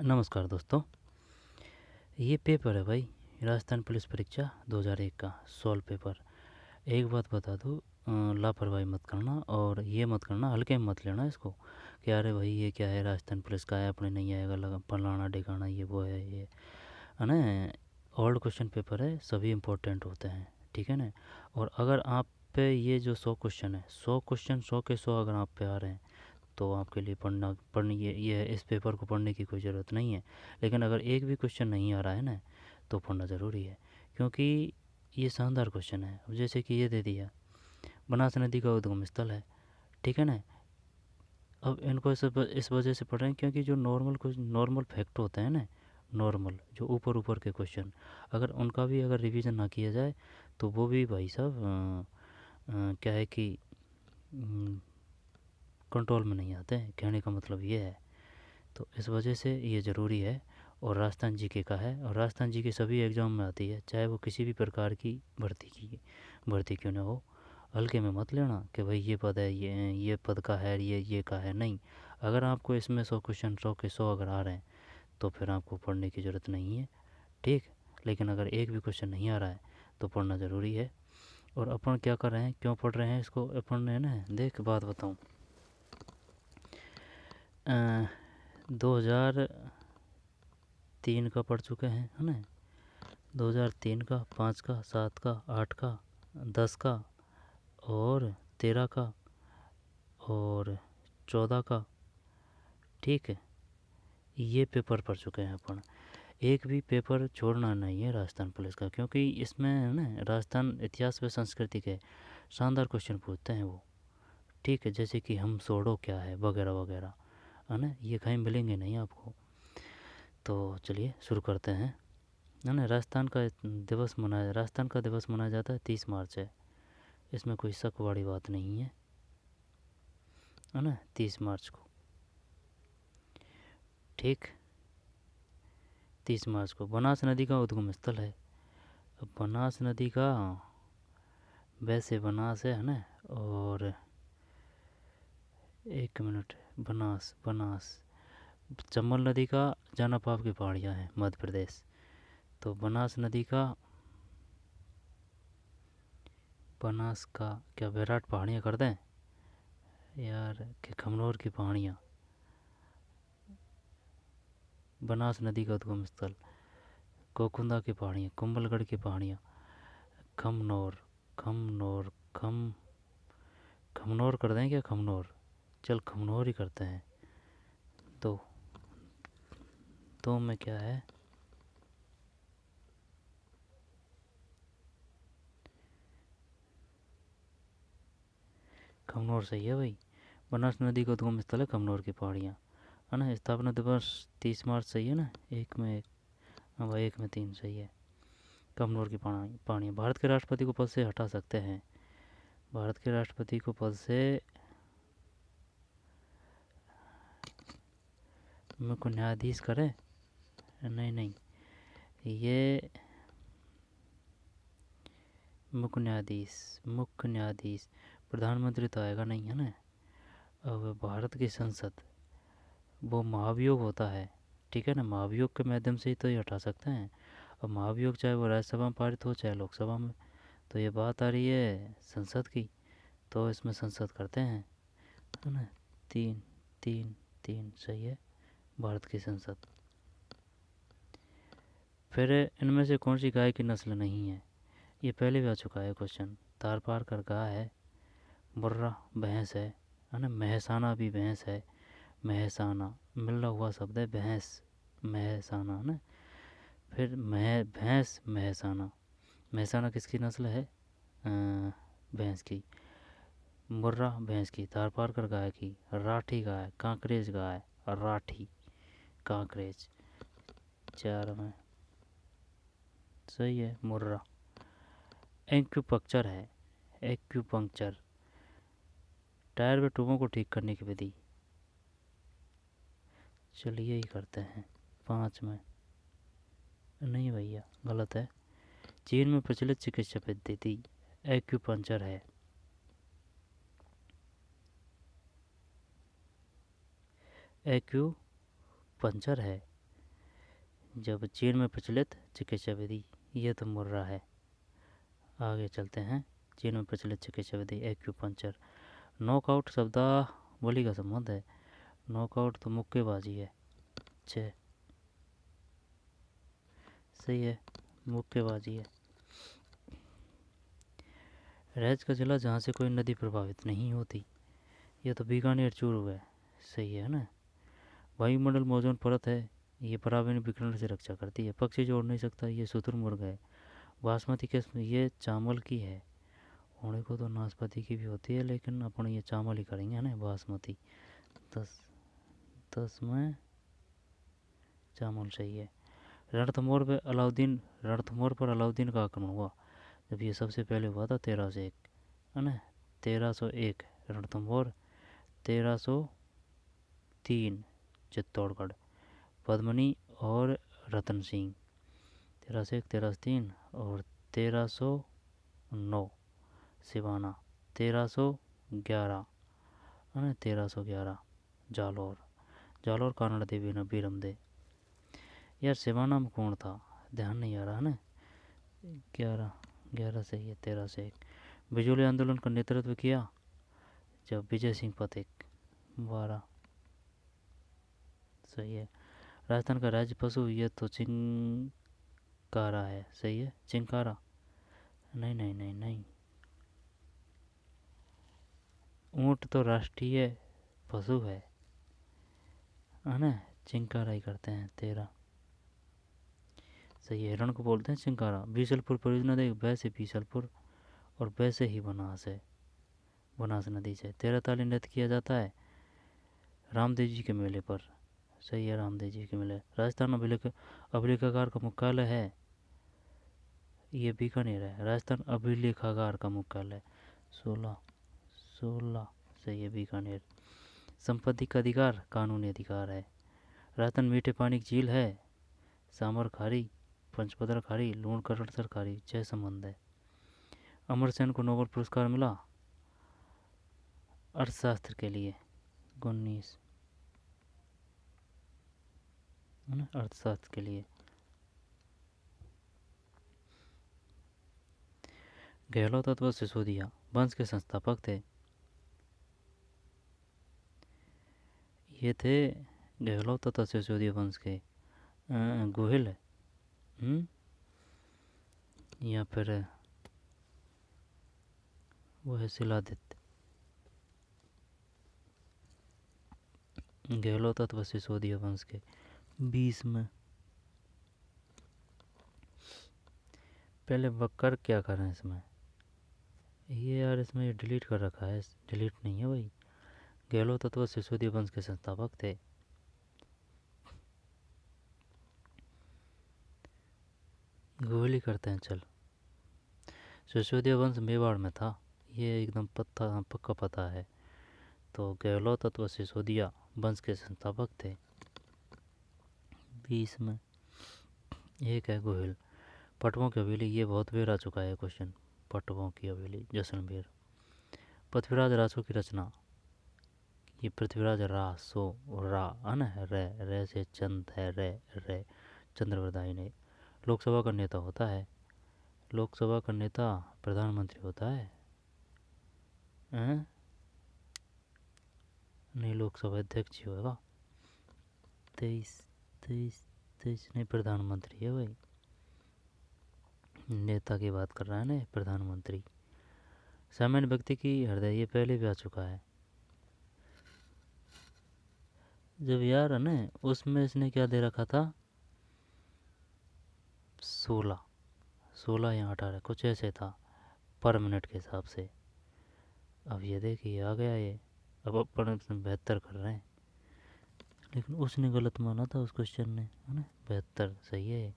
नमस्कार दोस्तों। ये पेपर है भाई, राजस्थान पुलिस परीक्षा 2001 का सॉल्व पेपर। एक बात बता दूँ, लापरवाही मत करना और ये मत करना, हल्के में मत लेना इसको कि अरे भाई ये क्या है, राजस्थान पुलिस का है, अपने नहीं आएगा, लगा फलाना ढिकाना, ये वो है ना। ओल्ड क्वेश्चन पेपर है, सभी इम्पोर्टेंट होते हैं, ठीक है ना। और अगर आप पे ये जो 100 क्वेश्चन है, 100 क्वेश्चन 100 के 100 अगर आप पे आ रहे हैं तो आपके लिए पढ़नी ये इस पेपर को पढ़ने की कोई ज़रूरत नहीं है। लेकिन अगर एक भी क्वेश्चन नहीं आ रहा है ना, तो पढ़ना ज़रूरी है, क्योंकि ये शानदार क्वेश्चन है। अब जैसे कि ये दे दिया, बनास नदी का उद्गम स्थल है, ठीक है ना। अब इनको इस वजह से पढ़ रहे हैं क्योंकि जो नॉर्मल फैक्ट होते हैं ना, नॉर्मल जो ऊपर ऊपर के क्वेश्चन, अगर उनका भी अगर रिवीजन ना किया जाए तो वो भी भाई साहब क्या है कि कंट्रोल में नहीं आते हैं, कहने का मतलब ये है। तो इस वजह से ये ज़रूरी है। और राजस्थान जीके का है, और राजस्थान जीके सभी एग्ज़ाम में आती है, चाहे वो किसी भी प्रकार की भर्ती क्यों ना हो। हल्के में मत लेना कि भाई ये पद है, ये पद का है, ये का है, नहीं। अगर आपको इसमें 100 क्वेश्चन 100 के 100 अगर आ रहे हैं तो फिर आपको पढ़ने की ज़रूरत नहीं है, ठीक। लेकिन अगर एक भी क्वेश्चन नहीं आ रहा है तो पढ़ना ज़रूरी है। और अपन क्या कर रहे हैं, क्यों पढ़ रहे हैं इसको, अपन ने ना, देख बात बताऊँ, 2003 का पढ़ चुके हैं, है ना। 2003 का, 5 का, 7 का, 8 का, 10 का, और 13 का, और 14 का, ठीक है। ये पेपर पढ़ चुके हैं अपन। एक भी पेपर छोड़ना नहीं है राजस्थान पुलिस का, क्योंकि इसमें है ना, राजस्थान इतिहास व संस्कृति के शानदार क्वेश्चन पूछते हैं वो, ठीक है। जैसे कि हम सोडो क्या है, वगैरह वगैरह, है ना। ये कहीं मिलेंगे नहीं आपको। तो चलिए शुरू करते हैं, है ना। राजस्थान का दिवस मनाया जाता है 30 मार्च है, इसमें कोई शक वाली बात नहीं है ना। 30 मार्च को, ठीक। 30 मार्च को बनास नदी का उद्गम स्थल है। अब बनास नदी का, वैसे बनास है ना। और एक मिनट, बनास बनास चंबल नदी का जानापाव की पहाड़ियाँ हैं, मध्य प्रदेश। तो बनास का क्या विराट पहाड़ियाँ कर दें यार, कि खमनोर की पहाड़ियाँ। बनास नदी का उद्गम स्थल, कोकुंदा की पहाड़ियाँ, कुंभलगढ़ की पहाड़ियाँ, खमनोर, खमनोर खम खमनोर कर दें क्या, खमनोर, चल खमनोर ही करते हैं। तो में क्या है, खमनोर सही है भाई। बनास नदी का उद्गम स्थल है खमनोर की पहाड़ियाँ, है ना। स्थापना दिवस 30 मार्च सही है ना, एक में एक, हाँ भाई, एक में 3 सही है। कमनौर की पहाड़ियाँ भारत के राष्ट्रपति को पद से हटा सकते हैं। भारत के राष्ट्रपति को पद से मुख्य न्यायाधीश करें, नहीं नहीं, ये मुख्य न्यायाधीश, प्रधानमंत्री तो आएगा नहीं, है ना। अब भारत की संसद, वो महाभियोग होता है, ठीक है ना। महाभियोग के माध्यम से ही तो ये हटा सकते हैं। अब महाभियोग चाहे वो राज्यसभा में पारित हो चाहे लोकसभा में, तो ये बात आ रही है संसद की, तो इसमें संसद करते हैं, है ना। 3 3 3 सही है, भारत की संसद। फिर इनमें से कौन सी गाय की नस्ल नहीं है, ये पहले भी आ चुका है क्वेश्चन। तार पार कर गाय है, मुर्रा भैंस है ना। महसाना भी भैंस है, महसाना मिला हुआ शब्द है, भैंस महसाना, है ना। फिर भैंस महसाना, महसाना किसकी नस्ल है, भैंस की। मुर्रा भैंस की, तार पार कर गाय की, राठी गाय, कांकरेज गाय, राठी कांकरेज, 4 में सही है मुर्रा। एक्यूपंक्चर है, एक्यूपंक्चर टायर व ट्यूबों को ठीक करने की विधि, चलिए ही करते हैं। 5 में नहीं भैया, गलत है। चीन में प्रचलित चिकित्सा पद्धति एक्यूपंक्चर है, एक्यूपंक्चर है। जब चीन में प्रचलित चिकित्सा विधि, ये तो मुर्रा है। आगे चलते हैं। चीन में प्रचलित चिकित्सा विधि एक्यूपंक्चर। नॉकआउट शब्दावली का संबंध है। नॉकआउट तो मुक्केबाजी है। 6 सही है, मुक्केबाजी है। राज्य का जिला जहाँ से कोई नदी प्रभावित नहीं होती, ये तो बीकानेर चूरू है। सही है ना। वायुमंडल ओजोन परत है, ये पराबैंगनी विकिरण से रक्षा करती है। पक्षी जोड़ नहीं सकता, ये शुतुरमुर्ग है। बासमती किस्म ये चावल की है। होने को तो नाशपाती की भी होती है, लेकिन अपन ये चावल ही करेंगे है ना, बासमती। 10 में चावल सही है। रणथंभौर पर अलाउद्दीन का आक्रमण हुआ जब ये सबसे पहले हुआ था 1301 है ना। 1301 रणथंभौर, 1303 चित्तौड़गढ़। पद्मनी और रतन सिंह 1301 1303 और 1309 सिवाना, 1311 है ना, 1311 जालौर कानड़ देवी ने बीरमदे। यार सिवाना में कौन था, ध्यान नहीं आ रहा है ना। 11 सही है। 1301 बिजोली आंदोलन का नेतृत्व किया जब विजय सिंह पथिक। 12 सही है। राजस्थान का राज्य पशु, ये तो चिंकारा है। सही है, चिंकारा। नहीं नहीं नहीं नहीं, ऊँट तो राष्ट्रीय पशु है ना। चिंकारा ही करते हैं। 13 सही है। हिरण को बोलते हैं चिंकारा। बीसलपुर परियोजना देख, वैसे बीसलपुर और वैसे ही बनास है, बनास नदी से। 13 ताली नृत्य किया जाता है रामदेव जी के मेले पर। सही है, रामदेव जी के मेले। राजस्थान अभिलेखागार का मुख्यालय है, ये बीकानेर है। राजस्थान अभिलेखागार का मुख्यालय 16 सही है, बीकानेर। संपत्ति का अधिकार कानूनी अधिकार है। राजस्थान मीठे पानी की झील है, सामर खारी, पंचपदर खारी, लूणकरणसर खारी। 6 संबंध है। अमरसेन को नोबेल पुरस्कार मिला अर्थशास्त्र के लिए 19 अर्थशास्त्र के लिए। गहलोत अथवा सिसोदिया वंश के संस्थापक थे, ये थे गहलोत तथा सिसोदिया वंश के गोहिल या फिर वो है शिलादित्य। गहलोत अथवा सिसोदिया वंश के। 20 में पहले वक्कर क्या कर रहे हैं इसमें, ये यार इसमें ये डिलीट कर रखा है। डिलीट नहीं है भाई। गहलोत अथवा सिसोदिया वंश के संस्थापक थे। गोहिल ही करते हैं चल। सिसोदिया वंश मेवाड़ में था, ये एकदम पक्का पता है। तो गहलोत अथवा सिसोदिया वंश के संस्थापक थे। 20 में एक है गोहिल। पटवों की हवेली, ये बहुत बार आ चुका है क्वेश्चन। पटवों की हवेली जैसलमेर। पृथ्वीराज रासो की रचना, ये पृथ्वीराज रासो रा है ना, रे से चंद है, रे चंद्रवरदाई ने। लोकसभा का नेता होता है, लोकसभा का नेता प्रधानमंत्री होता है। नहीं, लोकसभा अध्यक्ष ही होगा। 23 नहीं, प्रधानमंत्री है भाई। नेता की बात कर रहा है ना, प्रधानमंत्री। सामान्य व्यक्ति की हृदय, ये पहले भी आ चुका है। जब यार है ना उसमें इसने क्या दे रखा था, 16 या 18 कुछ ऐसे था पर मिनट के हिसाब से। अब ये देखिए आ गया ये। अब अपन 72 कर रहे हैं, लेकिन उसने गलत माना था उस क्वेश्चन ने, है ना। 72 सही है।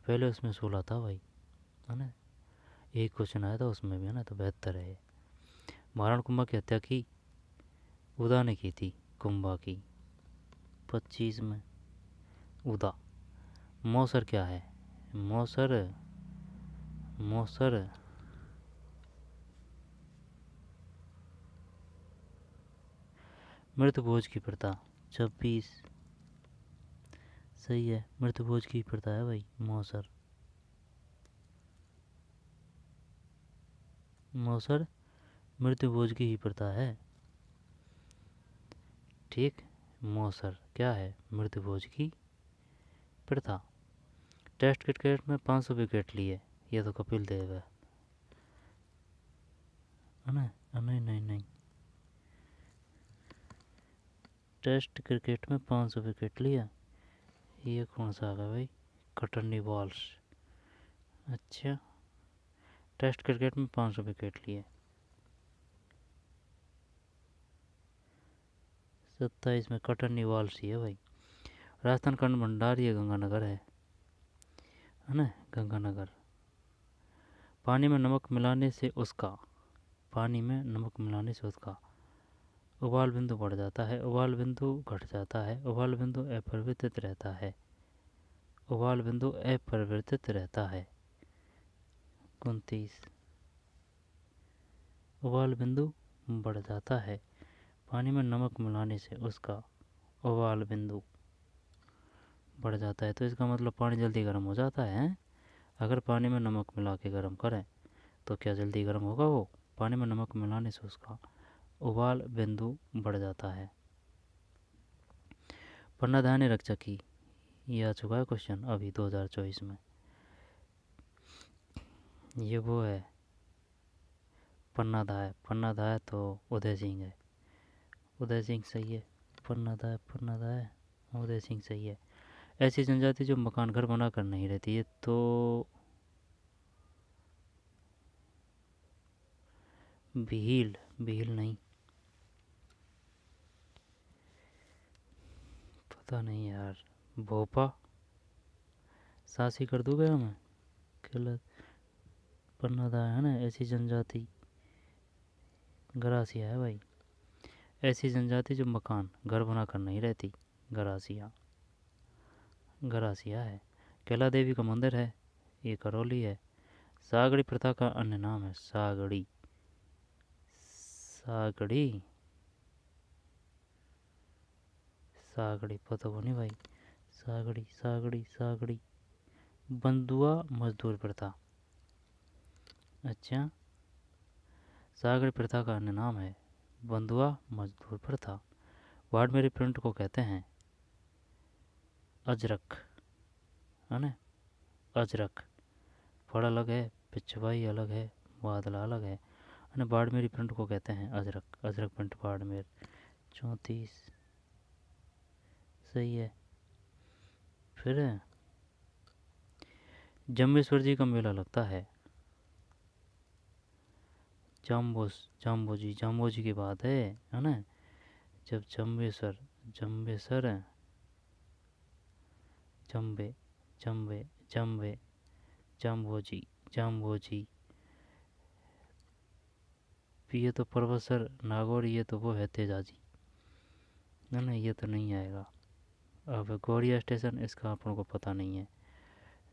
पहले उसमें 16 था भाई, है ना। एक क्वेश्चन आया था उसमें भी, है ना, तो 72 है। महाराणा कुंभा की हत्या की उदा ने की थी, कुंभा की। 25 में उदा। मौसर क्या है, मौसर मृत भोज की प्रथा। 26 सही है, मृत्युभोज की प्रथा है भाई, मौसर। मौसर मृत्युभोज की ही प्रथा है। ठीक, मौसर क्या है? मृत्युभोज की प्रथा। टेस्ट क्रिकेट में 500 विकेट लिए, ये तो कपिल देव है ना? नहीं नहीं नहीं, टेस्ट क्रिकेट में 500 विकेट लिया, ये कौन सा आ गया भाई? कटनी वॉल्स। अच्छा, टेस्ट क्रिकेट में 500 विकेट लिए। 27 में कटनी वॉल्स ही है भाई। राजस्थान का भंडार ये गंगानगर है ना? गंगानगर। पानी में नमक मिलाने से उसका, पानी में नमक मिलाने से उसका उबाल बिंदु बढ़ जाता है, उबाल बिंदु घट जाता है, उबाल बिंदु अपरिवर्तित रहता है, उबाल बिंदु अपरिवर्तित रहता है। 29, उबाल बिंदु बढ़ जाता है, पानी में नमक मिलाने से उसका उबाल बिंदु बढ़ जाता है, तो इसका मतलब पानी जल्दी गर्म हो जाता है। अगर पानी में नमक मिला के गर्म करें तो क्या जल्दी गर्म होगा? वो पानी में नमक मिलाने से उसका उबाल बिंदु बढ़ जाता है। पन्नाधान्य रक्षा की, ये आ चुका है क्वेश्चन अभी 2024 में। ये वो है पन्नाधाय, पन्नाधाय तो उदय सिंह है, उदय सिंह सही है। पन्नाधाय, पन्नाधाय उदय सिंह सही है। ऐसी जनजाति जो मकान घर बना कर नहीं रहती है, तो भील, भील नहीं, पता नहीं यार। भोपा, सासी कर दूँ क्या मैं? गलत। पन्नाधाय है ना, ऐसी जनजाति गरासिया है भाई। ऐसी जनजाति जो मकान घर बना कर नहीं रहती, गरासिया, गरासिया है। कैला देवी का मंदिर है, ये करौली है। सागड़ी प्रथा का अन्य नाम है, सागड़ी, सागड़ी, सागड़ी पता को नहीं भाई। सागड़ी, सागड़ी, सागड़ी, बंधुआ मजदूर प्रथा। अच्छा, सागड़ी प्रथा का अन्य नाम है बंधुआ मजदूर प्रथा। वाडमेरी प्रिंट को कहते हैं अजरक, है ना? अजरक। फड़ अलग है, पिछवाई अलग है, बादला अलग है, बाड़मेरी प्रिंट को कहते हैं अजरक, अजरक प्रिंट बाड़मेर। 34 सही है। फिर जम्बेश्वर जी का मेला लगता है, जाम्बोजी, जाम्बोजी की बात है ना? जब जम्बेश्वर, जम्बेश्वर जम्बे, जम्बे, जम्बे, जाम्बोजी, जाम्बोजी। ये तो प्रोफेसर नागौर, ये तो वो है तेजाजी, ना ना, ये तो नहीं आएगा। अब गौड़िया स्टेशन, इसका अपन को पता नहीं है।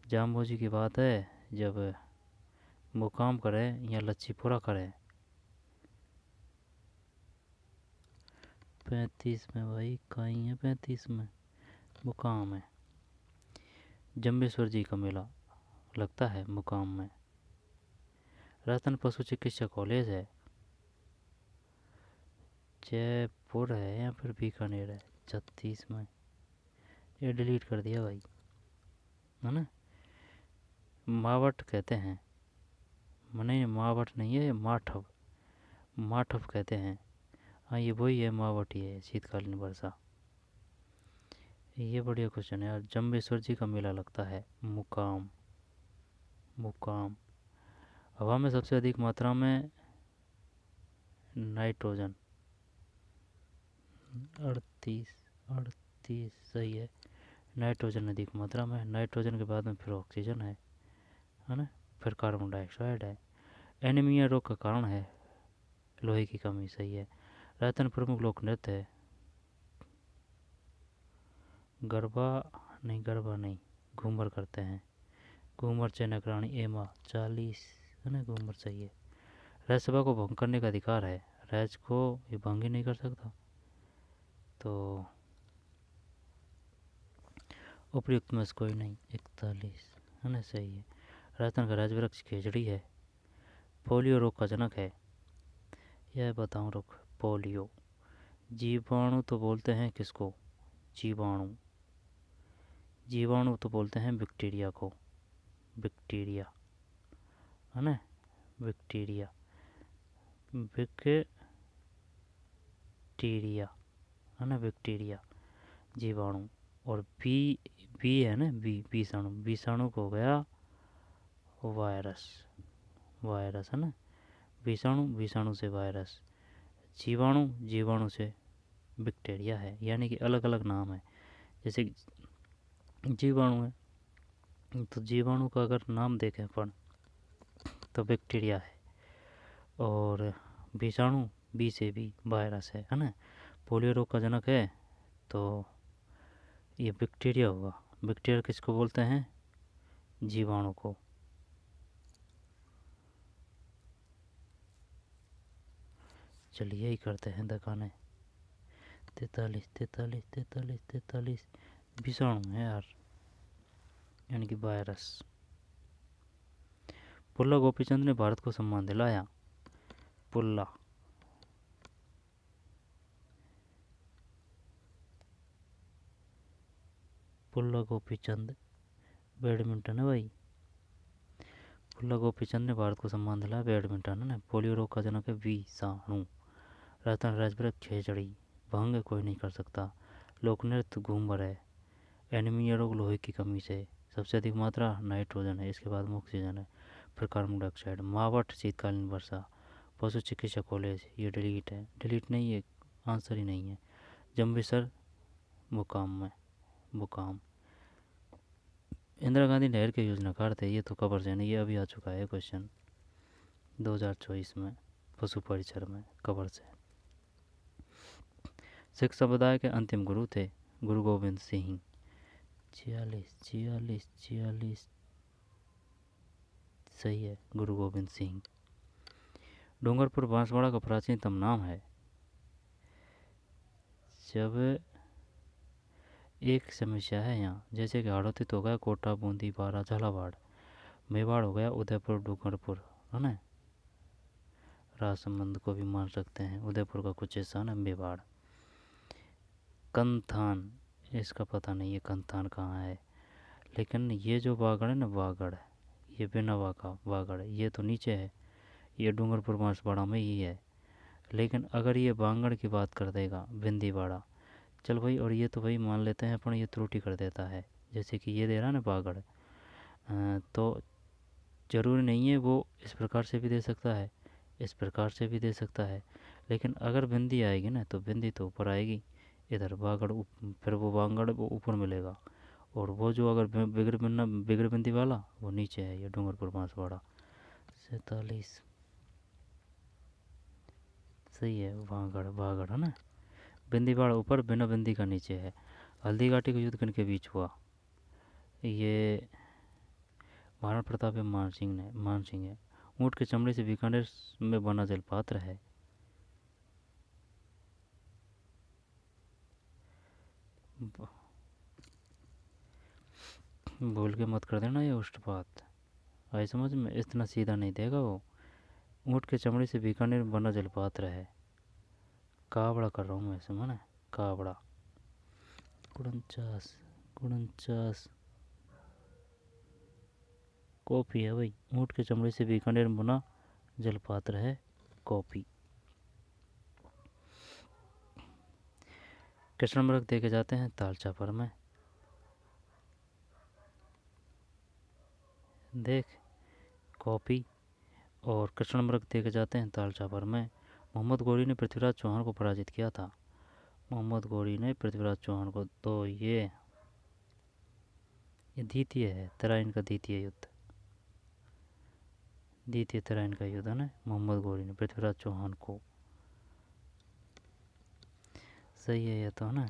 जाम्बोजी की बात है जब मुकाम करे या लच्छीपुरा करे। 35 में भाई, कहीं है 35 में, मुकाम है। जम्बेश्वर जी का मेला लगता है मुकाम में। राजस्थान पशु चिकित्सा कॉलेज है, जयपुर है या फिर बीकानेर है? 36 में, ये डिलीट कर दिया भाई, है ना? मावट कहते हैं, नहीं मावट नहीं है, माठव, माठव कहते हैं। हाँ, ये वही है, मावट ही है, शीतकालीन वर्षा। ये बढ़िया क्वेश्चन है यार। जम्बेश्वर जी का मेला लगता है मुकाम, मुकाम। हवा में सबसे अधिक मात्रा में नाइट्रोजन, 38, 38 सही है। नाइट्रोजन अधिक मात्रा में, नाइट्रोजन के बाद में फिर ऑक्सीजन है ना? फिर कार्बन डाइऑक्साइड है। एनीमिया रोग का कारण है लोहे की कमी, सही है। राजस्थान प्रमुख लोक नृत्य है गरबा, नहीं गरबा नहीं, घूमर करते हैं, घूमर, चैनक रानी, एमा, 40 है ना? घूमर सही है। राज्यसभा को भंग करने का अधिकार है, राज्य को ये भंग ही नहीं कर सकता। तो उपयुक्त में से कोई नहीं, 41 है ना, सही है। राजस्थान का राज्य वृक्ष खेजड़ी है। पोलियो रोग का जनक है, यह बताऊं रुक। पोलियो, जीवाणु तो बोलते हैं किसको, जीवाणु, जीवाणु तो बोलते हैं बैक्टीरिया को, बैक्टीरिया है ना, बैक्टीरिया, बैक्टीरिया है ना, बैक्टीरिया, जीवाणु। और बी, बी है ना, बी विषाणु, विषाणु को हो गया वायरस, वायरस है ना, विषाणु, विषाणु से वायरस, जीवाणु, जीवाणु से बैक्टीरिया है, यानी कि अलग अलग नाम है। जैसे जीवाणु है तो जीवाणु का अगर नाम देखें अपन तो बैक्टीरिया है, और विषाणु बी से भी वायरस है ना। पोलियो रोग का जनक है तो ये बैक्टीरिया होगा। बैक्टीरिया किसको बोलते हैं, जीवाणु को। चलिए ही करते हैं दिखाने। 43 43 43 43 विषाणु है यार, यानी कि वायरस। पुल्ला गोपीचंद ने भारत को सम्मान दिलाया। पुल्ला, पुल्ला गोपीचंद बैडमिंटन है भाई। पुल्ला गोपीचंद ने भारत को सम्मान दिलाया बैडमिंटन है ना। पोलियो रोग का जनक है विषाणु। राजस्थान राज्य खेजड़ी, भंग कोई नहीं कर सकता। लोक नृत्य घूमर है। एनीमिया रोग लोहे की कमी से, सबसे अधिक मात्रा नाइट्रोजन है, इसके बाद में ऑक्सीजन है, फिर कार्बन डाइऑक्साइड। मावट शीतकालीन वर्षा। पशु चिकित्सा कॉलेज, ये डिलीट है, डिलीट नहीं है, आंसर ही नहीं है। जम्बेसर मुकाम में, मुकाम। इंदिरा गांधी नहर के योजनाकार थे, ये तो कबर से नहीं, ये अभी आ चुका है क्वेश्चन 2024 में, पशु परिचर में, कबर से। सिख समुदाय के अंतिम गुरु थे गुरु गोविंद सिंह। 46 46 46 सही है, गुरु गोविंद सिंह। डूंगरपुर बांसवाड़ा का प्राचीनतम नाम है। जब एक समस्या है यहाँ, जैसे कि हाड़ौती तो हो गया कोटा, बूंदी, बारा, झालावाड़। मेवाड़ हो गया उदयपुर, डूंगरपुर है ना। राजसमंद को भी मान सकते हैं, उदयपुर का कुछ हिस्सा ना मेवाड़। कंथान, इसका पता नहीं है कंथान कहाँ है, लेकिन ये जो वागड़ है ना, वागड़, ये बेनावा का वागड़, ये तो नीचे है, ये डूंगरपुर बांसवाड़ा में ही है। लेकिन अगर ये बांगड़ की बात कर देगा, बिंदीवाड़ा, चल भाई, और ये तो भाई मान लेते हैं अपन, ये त्रुटि कर देता है, जैसे कि ये दे रहा है ना बागड़, तो ज़रूरी नहीं है वो इस प्रकार से भी दे सकता है, इस प्रकार से भी दे सकता है। लेकिन अगर बिंदी आएगी ना तो बिंदी तो ऊपर आएगी, इधर बागड़ फिर वो बांगड़ वो ऊपर मिलेगा, और वो जो अगर बिगड़ बिन्ना बिगड़ बिंदी वाला वो नीचे है, ये डूंगरपुर बांसवाड़ा। 47 सही है, बागड़, बागड़ है ना। बिंदीवाड़ा ऊपर, बिना बिंदी का नीचे है। हल्दी घाटी का युद्ध किनके बीच हुआ, ये महाराणा प्रताप या मानसिंह ने, मानसिंह है। ऊँट के चमड़े से बीकानेर में बना जलपात्र है। भूल के मत कर देना ये उष्टपात, आई समझ में, इतना सीधा नहीं देगा वो। ऊँट के चमड़े से बीकानेर में बना जलपात्र है। कावड़ा कर रहा हूँ मैं ऐसे, माना कावड़ा। 49 49 कॉपी है भाई, ऊँट के चमड़े से बीकानेर में बना जलपात्र है कॉपी। कृष्ण मृग देखे जाते हैं तालचापर में, देख कॉपी। और कृष्ण मृग देखे जाते हैं तालचापर में। मोहम्मद गौरी ने पृथ्वीराज चौहान को पराजित किया था। मोहम्मद गौरी ने पृथ्वीराज चौहान को, तो ये द्वितीय है, तराइन का द्वितीय युद्ध, द्वितीय तराइन का युद्ध है ना। मोहम्मद गौरी ने पृथ्वीराज चौहान को, सही है ये तो है ना।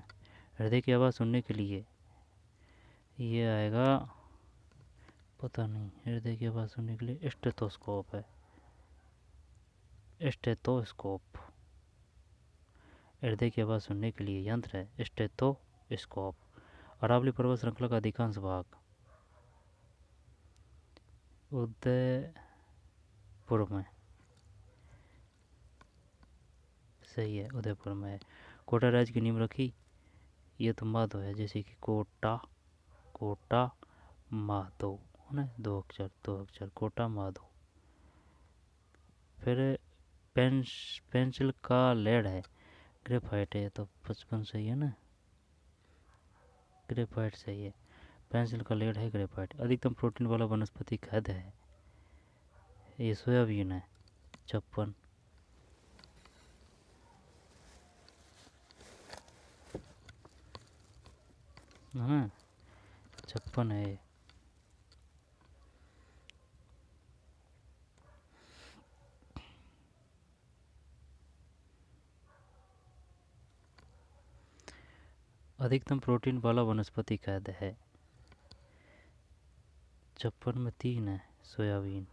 हृदय की आवाज़ सुनने के लिए ये आएगा, पता नहीं, हृदय की आवाज़ सुनने के लिए स्टेथोस्कोप है, स्टेथोस्कोप। हृदय की आवाज़ सुनने के लिए यंत्र है स्टेथोस्कोप। अरावली पर्वत श्रृंखला का अधिकांश भाग उदयपुर में, सही है, उदयपुर में है। कोटा राज्य की नींव रखी, ये तो माधो है, जैसे कि कोटा, कोटा माधो है ना, दो अक्षर कोटा माधो। फिर पेंसिल का लेड है, ग्रेफाइट है, तो 55 सही है ना, ग्रेफाइट सही है। पेंसिल का लेड है ग्रेफाइट। अधिकतम प्रोटीन वाला वनस्पति खाद्य है, ये सोयाबीन है, 56। हाँ 56 है। अधिकतम प्रोटीन वाला वनस्पति खाद्य है, 56 में 3 है, सोयाबीन,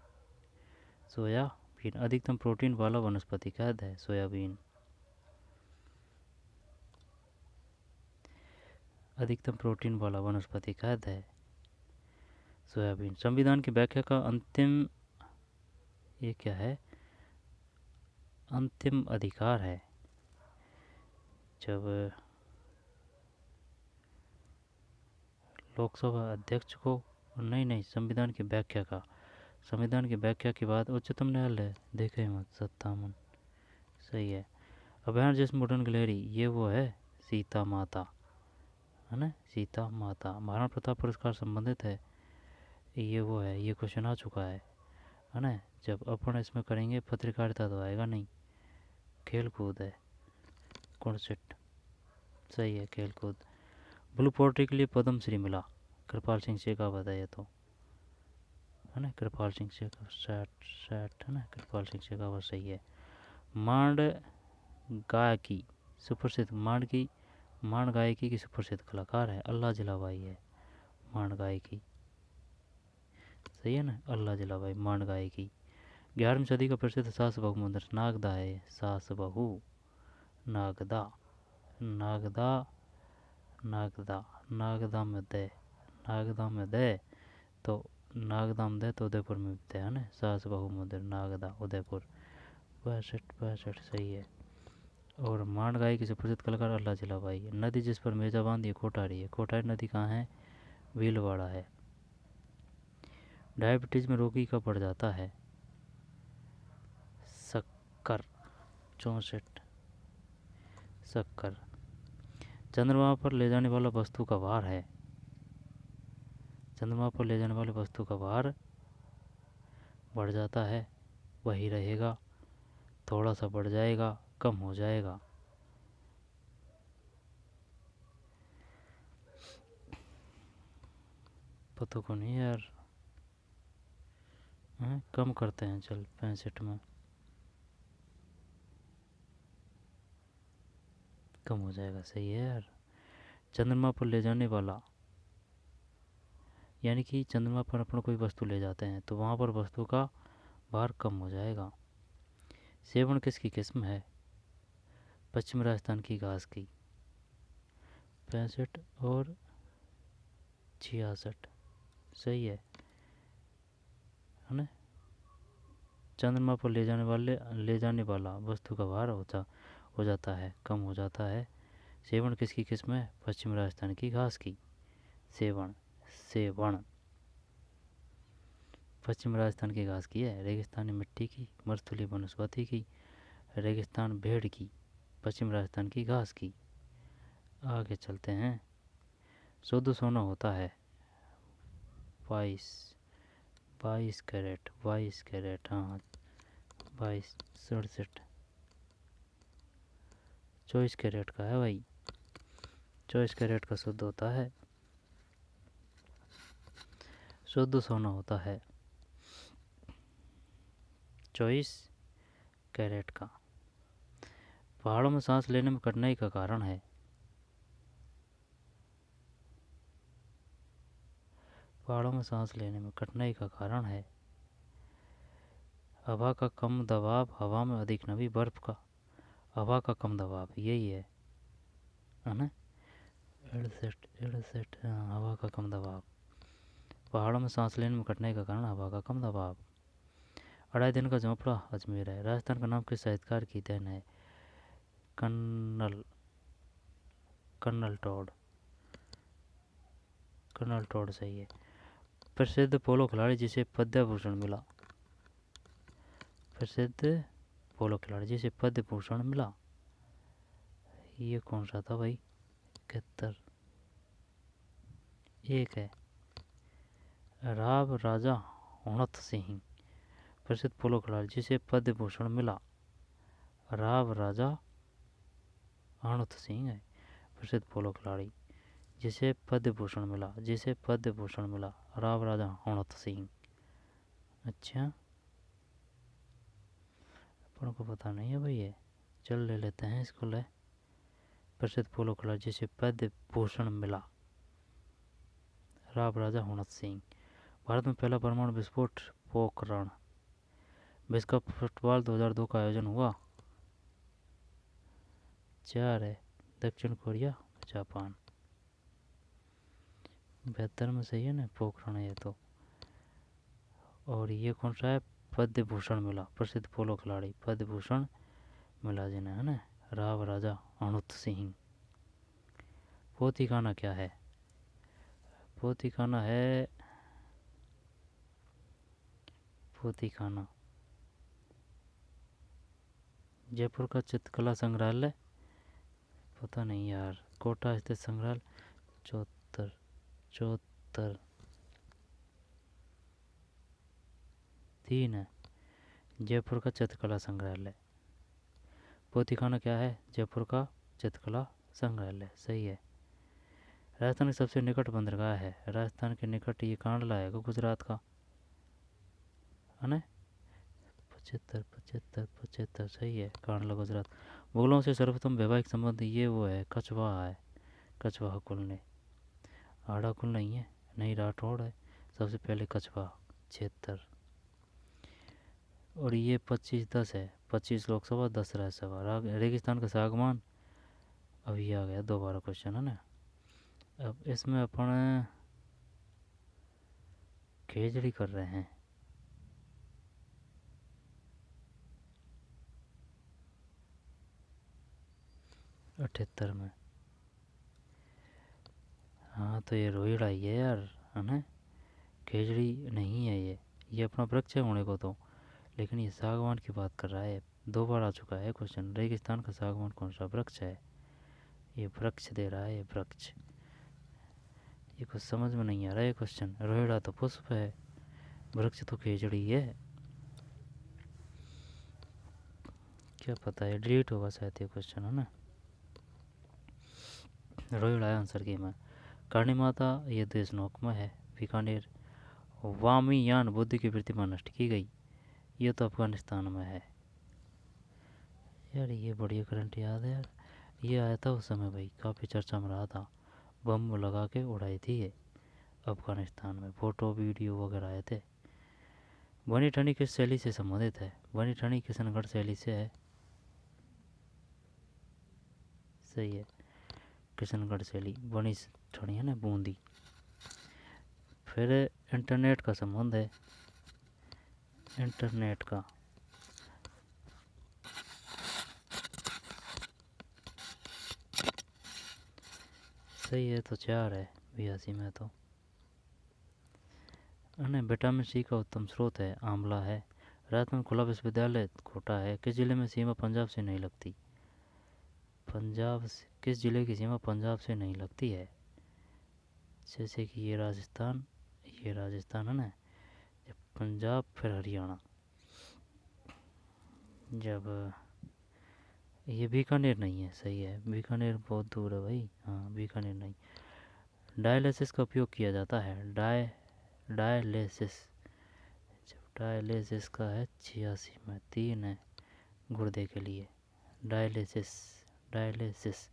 सोयाबीन अधिकतम प्रोटीन वाला वनस्पति खाद्य है, सोयाबीन। अधिकतम प्रोटीन वाला वनस्पति खाद्य है, सोयाबीन। संविधान की व्याख्या का अंतिम, ये क्या है, अंतिम अधिकार है, जब लोकसभा अध्यक्ष को, नहीं, संविधान की व्याख्या का, संविधान की व्याख्या के बाद उच्चतम न्यायालय, देखे मत, 57 सही है। अभ्यारण्य जैसे मुडन गिलहरी, ये वो है सीता माता, है ना, सीता माता। महाराणा प्रताप पुरस्कार संबंधित है, ये वो है, ये क्वेश्चन आ चुका है ना। जब अपन इसमें करेंगे पत्रकारिता तो आएगा नहीं, खेल कूद है, कॉन्सेप्ट सही है, खेल कूद। ब्लू पोल्ट्री के लिए पद्म श्री मिला, कृपाल सिंह शेखावत है ये तो, है ना, कृपाल सिंह शेखावत है ना, कृपाल सिंह शेखावत सही है। मांड गायकी सुप्रसिद्ध, मांड गायकी की सुप्रसिद्ध कलाकार है, अल्लाह जलाबाई है, मांड गायकी सही है ना, अल्लाह जलाबाई, मांड गायकी। 11वीं सदी का प्रसिद्ध सास बहू मंदिर, नागदा है, सास बहू, नागदा, नागदा, नागदा, नागदा में दे, नागदा में दे, तो नागदा में दे तो उदयपुर में दे, है ना, सास बहू मंदिर, नागदा, उदयपुर। 62 सही है। और मांड गाय की सुप्रसिद्ध कलाकार अल्लाह जलाबाई है। नदी जिस पर मेजा बांध, ये कोठारी है, कोठारी नदी कहाँ है, भीलवाड़ा है। डायबिटीज में रोगी का बढ़ जाता है, शक्कर, 64 शक्कर। चंद्रमा पर ले जाने वाला वस्तु का भार है, चंद्रमा पर ले जाने वाले वस्तु का भार बढ़ जाता है, वही रहेगा, थोड़ा सा बढ़ जाएगा, कम हो जाएगा। पता को नहीं यार, कम करते हैं, चल 65 में कम हो जाएगा, सही है यार। चंद्रमा पर ले जाने वाला, यानी कि चंद्रमा पर अपन कोई वस्तु ले जाते हैं तो वहाँ पर वस्तु का भार कम हो जाएगा। सेवन किसकी किस्म है, पश्चिम राजस्थान की घास की, 65 और 66 सही है ना। चंद्रमा पर ले जाने वाला वस्तु का भार हो जाता है, कम हो जाता है। सेवन किसकी किस्म है, पश्चिम राजस्थान की घास की, सेवन, सेवण पश्चिम राजस्थान की घास की है। रेगिस्तानी मिट्टी की, मरुस्थलीय वनस्पति की, रेगिस्तान भेड़ की, पश्चिम राजस्थान की घास की। आगे चलते हैं। शुद्ध सोना होता है 22 कैरेट, 22 कैरेट, हाँ 22, 67, 24 कैरेट का है भाई, 24 कैरेट का शुद्ध होता है, शुद्ध सोना होता है 24 कैरेट का। पहाड़ों में सांस लेने में कठिनाई का कारण है, पहाड़ों में सांस लेने में कठिनाई का कारण है हवा का कम दबाव, हवा में अधिक नमी, बर्फ का, हवा का कम दबाव, यही है ना। एडसेट एडसेट हवा का कम दबाव। पहाड़ों में सांस लेने में कठिनाई का कारण हवा का कम दबाव। अढ़ाई दिन का झोंपड़ा अजमेर है। राजस्थान का नाम किस साहित्यकार की देन है? Colonel colonel Tod. Colonel Tod सही है। प्रसिद्ध पोलो खिलाड़ी जिसे पद्म भूषण मिला। प्रसिद्ध पोलो खिलाड़ी जिसे पद्म भूषण मिला, ये कौन सा था भाई? 71 एक है। राव राजा हुणत सिंह। प्रसिद्ध पोलो खिलाड़ी जिसे पद्म भूषण मिला, राव राजा हुणत सिंह है प्रसिद्ध पोलो खिलाड़ी जिसे पद्म भूषण मिला, जिसे पद्म भूषण मिला, राव राजा हुणत सिंह। अच्छा, अपन को पता नहीं है भाई ये। चल ले लेते हैं इसको। ले, प्रसिद्ध पोलो खिलाड़ी जिसे पद्म भूषण मिला, राव राजा हुणत सिंह। भारत में पहला परमाणु विस्फोट पोखरण। विश्व कप फुटबॉल 2002 का आयोजन हुआ। 4 है। दक्षिण कोरिया, जापान। 72 में सही है ना, पोखरण है ये तो। और ये कौन सा है? पद्म भूषण मिला, प्रसिद्ध पोलो खिलाड़ी पद्म भूषण मिला जिन्हें, है ना, राव राजा हुणत सिंह। पोथीखाना क्या है? पोथीखाना है, पोथीखाना जयपुर का चित्रकला संग्रहालय। पता नहीं यार। कोटा स्थित संग्रहालय। 74 74 3 है। जयपुर का चित्रकला संग्रहालय। पोथीखाना क्या है? जयपुर का चित्रकला संग्रहालय सही है। राजस्थान की सबसे निकट बंदरगाह है। राजस्थान के निकट ये कांडला है गुजरात का, है ना। 75 75 75 सही है, कांडला गुजरात। मुगलों से सर्वप्रथम वैवाहिक संबंध, ये वो है कछवा है, कछवा कुल ने। आड़ा कुल नहीं है, नहीं राठौड़ है। सबसे पहले कछवा। 76। और ये 25-10 है। 25 लोकसभा 10 राज्यसभा। रेगिस्तान का सागवान, अभी आ गया दोबारा क्वेश्चन, है ना। अब इसमें अपन खेजड़ी कर रहे हैं। 78 में। हाँ तो ये रोहिड़ आई है यार, है ना। खेजड़ी नहीं है ये अपना वृक्ष है होने को तो, लेकिन ये सागवान की बात कर रहा है। 2 बार आ चुका है क्वेश्चन। रेगिस्तान का सागवान कौन सा वृक्ष है? ये वृक्ष दे रहा है, ये वृक्ष। ये कुछ समझ में नहीं आ रहा है क्वेश्चन। रोहिड़ा तो पुष्प है, वृक्ष तो खेजड़ी है। क्या पता है, डिलीट होगा शायद ये क्वेश्चन, है ना। रोहिड़ा है आंसर की में। करणी माता ये देशनोक में है, बीकानेर। वामीयान बुद्ध की प्रतिमा नष्ट की गई, ये तो अफगानिस्तान में है। यार ये बढ़िया करंट याद है यार। ये आया था उस समय भाई, काफ़ी चर्चा में रहा था। बम लगा के उड़ाई थी ये अफगानिस्तान में, फोटो वीडियो वगैरह आए थे। बनी ठनी किस शैली से संबंधित है? बनी ठनी किशनगढ़ शैली से है, सही है। किशनगढ़ शैली बनी ठनी है ना, बूंदी। फिर इंटरनेट का संबंध है, इंटरनेट का। सही है, तो 4 है 82 में तो, है। विटामिन सी का उत्तम स्रोत है, आंवला है। राजस्थान खुला विश्वविद्यालय कोटा है। किस जिले में सीमा पंजाब से नहीं लगती? पंजाब से किस जिले की सीमा पंजाब से नहीं लगती है? जैसे कि ये राजस्थान, ये राजस्थान है ना, जब पंजाब फिर हरियाणा, जब ये बीकानेर नहीं है, सही है। बीकानेर बहुत दूर है भाई, हाँ बीकानेर नहीं। डायलिसिस का उपयोग किया जाता है। डायलिसिस, जब डायलिसिस का है 86 में। 3 है गुर्दे के लिए। डायलिसिस, डायलिसिस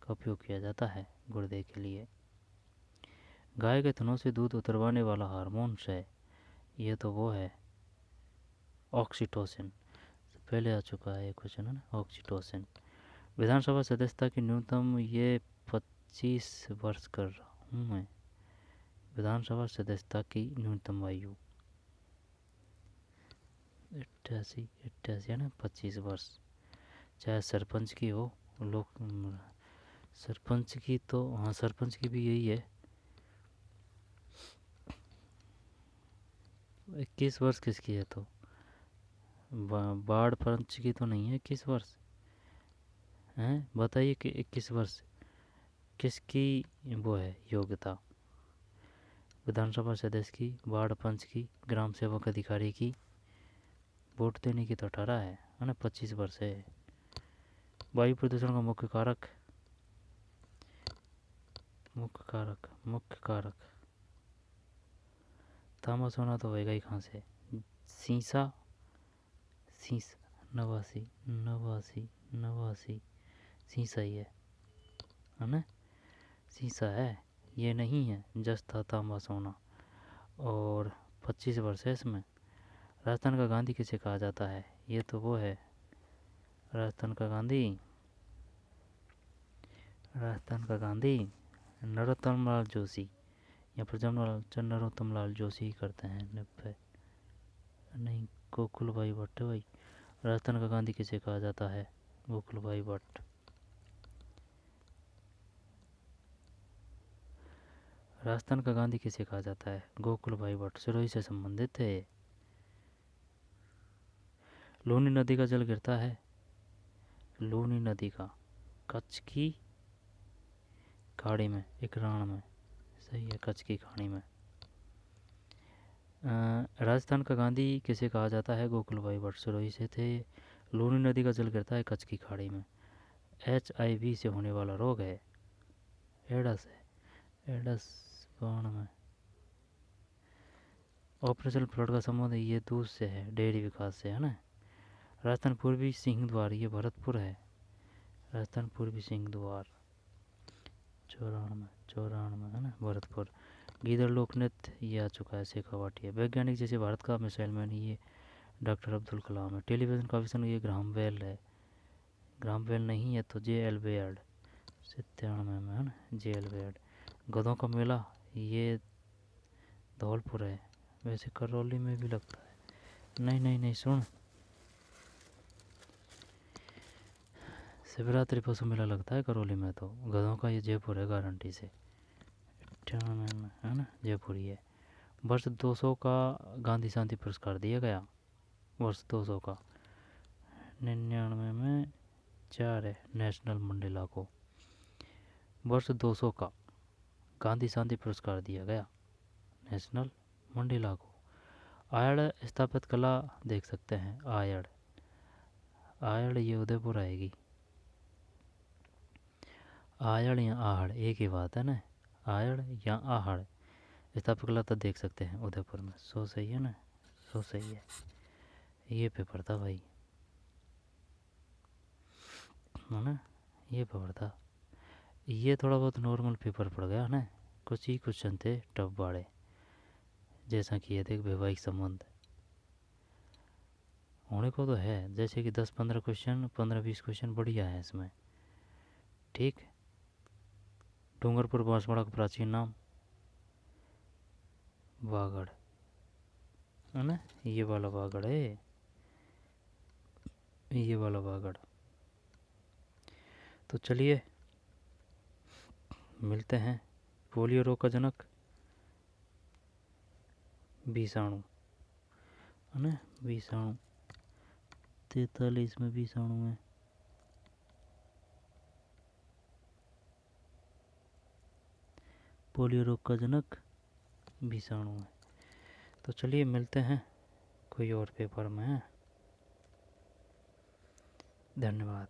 का उपयोग किया जाता है गुर्दे के लिए। गाय के थनों से दूध उतरवाने वाला हार्मोन है, ये तो वो है ऑक्सीटोसिन। पहले आ चुका है क्वेश्चन, है ना, ऑक्सीटोसिन। विधानसभा सदस्यता की न्यूनतम ये 25 वर्ष कर रहा हूँ मैं। विधानसभा सदस्यता की न्यूनतम आयु 88 है ना, 25 वर्ष। चाहे सरपंच की हो, लोग सरपंच की तो, हाँ सरपंच की भी यही है। 21 वर्ष किसकी है तो? वार्ड पंच की तो नहीं है 21 वर्ष, हैं बताइए कि 21 वर्ष किसकी वो है योग्यता? विधानसभा सदस्य की, वार्ड पंच की, ग्राम सेवक अधिकारी की, वोट देने की तो 18 है ना, 25 वर्ष है। वायु प्रदूषण का मुख्य कारक, मुख्य कारक तांबा सोना तो होएगा ही कहाँ से? शीशा 89 शीशा ही है ना, शीशा है, ये नहीं है जस्ता तांबा सोना। और 25 वर्ष है इसमें। राजस्थान का गांधी किसे कहा जाता है? ये तो वो है राजस्थान का गांधी नरोत्तम लाल जोशी, या फिर नरोत्तम लाल जोशी ही करते हैं 90, नहीं गोकुल भाई भट्ट भाई। राजस्थान का गांधी किसे कहा जाता है? गोकुल भाई भट्ट। राजस्थान का गांधी किसे कहा जाता है? गोकुल भाई भट्ट, सिरोही से संबंधित थे। लूनी नदी का जल गिरता है, लूनी नदी का कच्छ की खाड़ी में, इकराण में, सही है, कच्छ की खाड़ी में। राजस्थान का गांधी किसे कहा जाता है? गोकुल भाई भट्ट, सिरोही से थे। लूनी नदी का जल गिरता है कच्छ की खाड़ी में। HIV से होने वाला रोग है, एडस है, एडस बाण में। ऑपरेशन फ्लड का संबंध ये दूध से है, डेयरी विकास से, है ना। राजस्थान पूर्वी सिंह द्वार, ये भरतपुर है, राजस्थान पूर्वी सिंह द्वार 94 है ना, भरतपुर। गीदड़ लोक नृत्य ये आ चुका है, शेखावाटी है। वैज्ञानिक जैसे भारत का मिसाइल मैन ये डॉक्टर अब्दुल कलाम है। टेलीविज़न का आविष्कार ये ग्राहम बेल है, ग्राहम बेल नहीं है तो JL बेयर्ड 97 में है ना, JL बेयर्ड। गधों का मेला ये धौलपुर है, वैसे करौली में भी लगता है। नहीं सुन, शिवरात्रि पशु मेला लगता है करौली में, तो गधों का ये जयपुर है गारंटी से, 98 में है ना, जयपुर ही है। वर्ष 200 का गांधी शांति पुरस्कार दिया गया, वर्ष 200 का 99 में 4 है, नेशनल मंडेला को। वर्ष 200 का गांधी शांति पुरस्कार दिया गया नेशनल मंडेला को। आयड़ स्थापित कला देख सकते हैं, आयड़ ये उदयपुर आएगी। आयड़ या आहड़ एक ही बात है ना, आयड़ या आहड़। स्थापित कला तो देख सकते हैं उदयपुर में, सो सही है ना, सो सही है। ये पेपर था भाई, है ना, ये पेपर था। ये थोड़ा बहुत नॉर्मल पेपर पड़ गया ना, कुछ ही क्वेश्चन थे टफ वाले, जैसा कि ये देख वैवाहिक संबंध होने को तो है, जैसे कि 10-15 क्वेश्चन, 15-20 क्वेश्चन बढ़िया है इसमें, ठीक। डूंगरपुर बांसवाड़ा का प्राचीन नाम वागड़ है ना, ये वाला वागड़ है, ये वाला वागड़। तो चलिए मिलते हैं। पोलियो रोग का जनक विषाणु है ना, विषाणु 43 में विषाणु है। पोलियो रोग का जनक विषाणु है। तो चलिए मिलते हैं कोई और पेपर में। धन्यवाद।